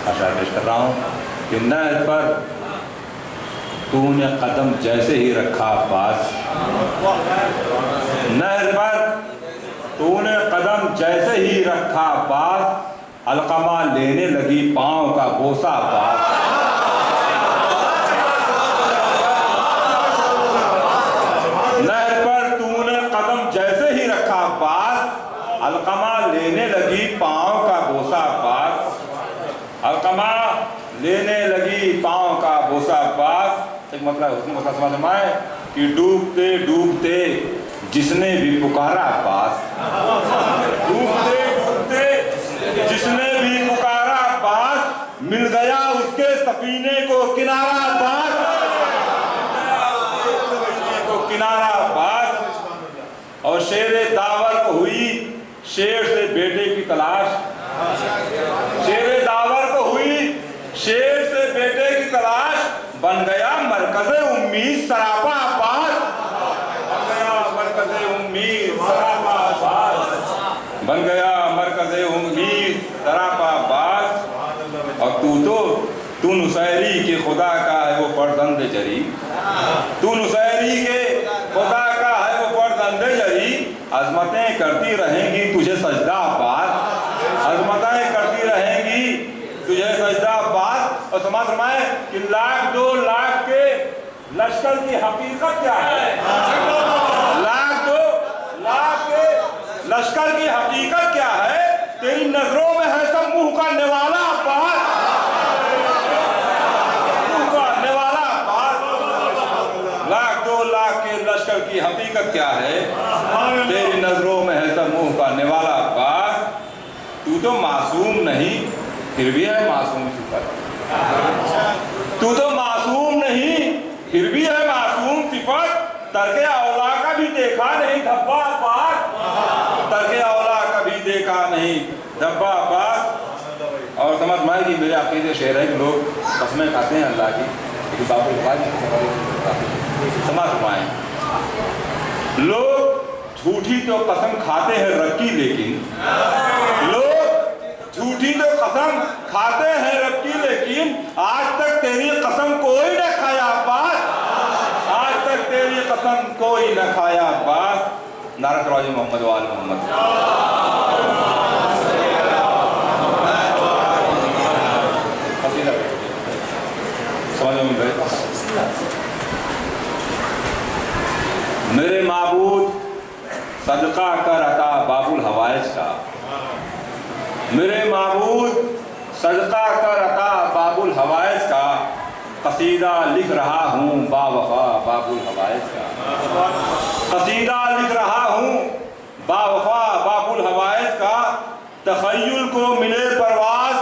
اشعار پیش کر رہا ہوں کہ نہر پر تو نے قدم جیسے ہی رکھا عباس، نہر پر تو نے قدم جیسے ہی رکھا عباس، علقمہ لینے لگی پاؤں کا بوسہ عباس۔ نہر پر تو نے قدم جیسے ہی رکھا عباس، علقمہ لینے لگی پاؤں کا بوسہ عباس، علقمہ لینے لگی پاؤں کا بوسہ عباس۔ ایک مطلب اس نے مطلب سمجھائے کہ ڈوبتے ڈوبتے جس نے بھی پکارا عباس، ڈوبتے ڈوبتے جس نے بھی پکارا عباس، مل گیا اس کے سفینے کو کنارہ عباس، کنارہ عباس۔ اور شیر داور کو ہوئی شیر سے بیٹے کی تلاش، شیر داور کو ہوئی شیر سے بیٹے کی تلاش، بن گیا مرکز امید سراپا عباس، بن گیا مرکز امید سراپا عباس، بن گیا مرکز امید سراپا عباس۔ اور تو نصیری کے خدا کا ہے وہ فرزند جری، تو نصیری کے خدا کا ہے وہ فرزند جری، عظمتیں کرتی رہیں گی تجھے سجدہ عباس، عظمتیں کرتی رہیں گی تجھے سجدہ عباس۔ اور سماعت فرمائے کہ لاکھ دو لاکھ کے لشکر کی حقیقت کیا ہے، لاکھ دو لاکھ کے لشکر کی حقیقت کیا ہے، تیری نظروں میں ہے سب منہ کا نوالا عباس، منہ کا نوالا عباس۔ لاکھ دو لاکھ کے لشکر کی حقیقت کیا ہے، تیری نظروں میں ہے سب منہ کا نوالا عباس۔ تو معصوم نہیں پھر بھی ہے معصوم صفت، تو معصوم نہیں پھر بھی ہے معصوم صفت، ترک اولا کا بھی دیکھا نہیں دھبا عباس، ترک اولا کا بھی دیکھا نہیں دھبا عباس۔ اور سمجھ مائے کہ میرے عقیدے شعر ہے کہ لوگ قسمیں کھاتے ہیں اللہ کی، لیکن باب الفاظ سمجھ مائے لوگ جھوٹی تو قسم کھاتے ہیں رب کی، لیکن لوگ جھوٹی تو قسم کھاتے ہیں رب کی، لیکن آج تک تیری قسم کوئی نہ کھایا عباس، آج تک تیری قسم کوئی نہ کھایا عباس۔ نعرہ تراج محمد و آل محمد۔ سمجھ میں گئے؟ میرے معبود صدقہ کر عطا باب الحوائج کا، میرے معبود صدقہ کر عطا باب الحوائج کا، قصیدہ لکھ رہا ہوں با وفا باب الحوائج کا، قصیدہ لکھ رہا ہوں با وفا باب الحوائج کا، تخیل کو ملے پرواز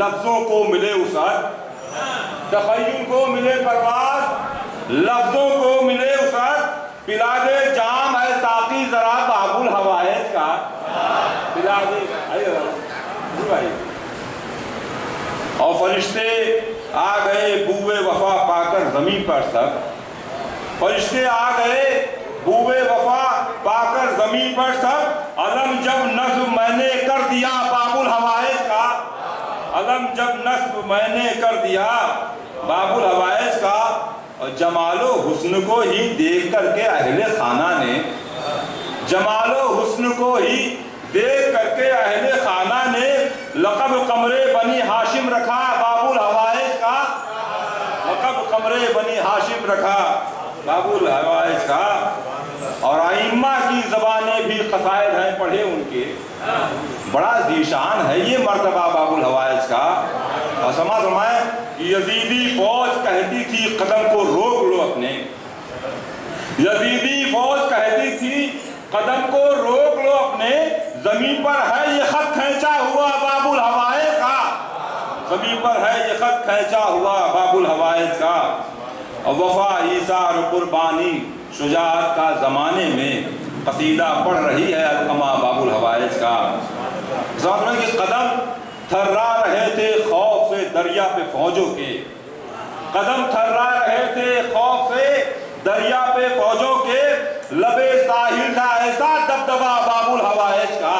لفظوں کو ملے وسعت، تخیل کو ملے پرواز لفظوں کو ملے وسعت، پلا دے جام ہے ساقی ذرا باب الحوائج کا، پلا دے اور فرشتے آ گئے بوئے وفا پا کر زمین پر سب، فرشتے آ گئے بوئے وفا پا کر زمین پر سب، علم جب نصب میں نے کر دیا باب الحوائج کا، علم جب نصب میں نے کر دیا باب الحوائج کا، اور جمال و حسن کو ہی دیکھ کر کے اہل خانہ نے، جمال و حسن کو ہی دیکھ کر کے اہل خانہ نے، لقب قمر بنی ہاشم رکھا باب الحوائج کا، لقب قمر بنی ہاشم رکھا باب الحوائج کا۔ اور ائمہ کی زبانیں بھی قصائد ہیں پڑھے ان کے، بڑا ذیشان ہے یہ مرتبہ باب الحوائج کا۔ اور سماعت فرمائے یزیدی فوج کہتی تھی قدم کو روک لو اپنے، یزیدی فوج کہتی تھی قدم کو روک لو اپنے، زمین پر ہے یہ خط کھینچا ہوا باب الحوائج کا، زمین پر ہے یہ خط کھینچا ہوا باب الحوائج کا۔ اور وفا ایثار قربانی شجاعت کا زمانے میں قصیدہ پڑھ رہی ہے علقمہ باب الحوائج کا۔ ظاہر ہے کہ قدم تھرا رہے تھے خوف سے دریا پہ فوجوں کے، قدم تھرا رہے تھے خوف سے دریا پہ فوجوں کے، لبے ساحل کا ایسا دبدبا باب الحوائج کا،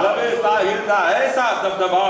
لبے ساحل کا ایسا دبدبا